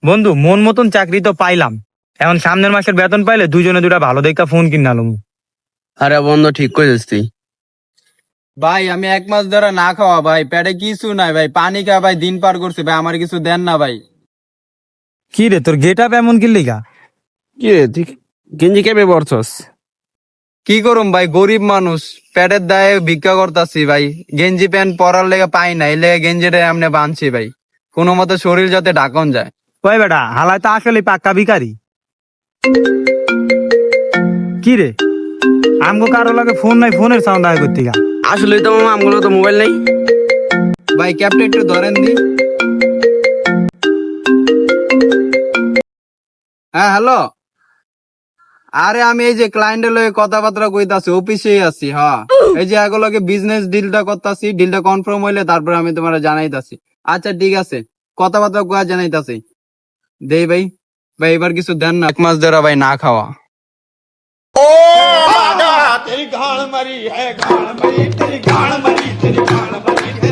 বন্ধু, মন মতন চাকরি তো পাইলাম। এখন সামনের মাসের বেতন পাইলে দুজনে দুটা ভালো দেখা ফোন কিনালাম। আরে বন্ধু, ঠিক করেছিস তুই। ভাই আমি 1 মাস ধরে না খাওয়া ভাই, পেটে কিছু নাই ভাই, পানি খা ভাই, দিন পার করছে ভাই, আমার কিছু দেন না ভাই। কি রে, তোর গেট আপ এমন কি লিগা? কি রে, তুই গেঞ্জি কেমনে পরছস? কি করুম ভাই, গরিব মানুষ, পেটের দায়ে ভিক্ষা করতাছি ভাই। গেঞ্জি প্যান্ট পরার লেগে পাই না, এই লেগে গেঞ্জিটা এমনি বানছি ভাই, কোনো মতে শরীর যাতে ঢাকন যায়। ওই বেটা, হালাই তো আসলে পাক্কা ভিখারি। কি রে, আমগো কারো লাগে ফোন নাই, ফোনের সাউন্ড আয় করতে গা। আসলে তো মামা, আমগুলো তো মোবাইল নেই। ভাই ক্যাপটা একটু ধরেন দি। হ্যাঁ হ্যালো, আরে আমি এই যে ক্লায়েন্টের লগে কথাবার্তা কইতাছি, অফিসেই আছি। হ্যাঁ, এই যে এগুলোকে বিজনেস ডিলটা করতাছি, ডিলটা কনফার্ম হইলে তারপর আমি তোমার জানাইতাছি। আচ্ছা ঠিক আছে, কথাবার্তা কয়া জানাইতাছি। দেই ভাই, ভাই এবার কিছু দেন না, 1 মাস ধরে ভাই না খাওয়া। तेरी गाड़ मरी है, गाड़ मरी, तेरी गाड़ मरी, तेरी गाड़ मरी है।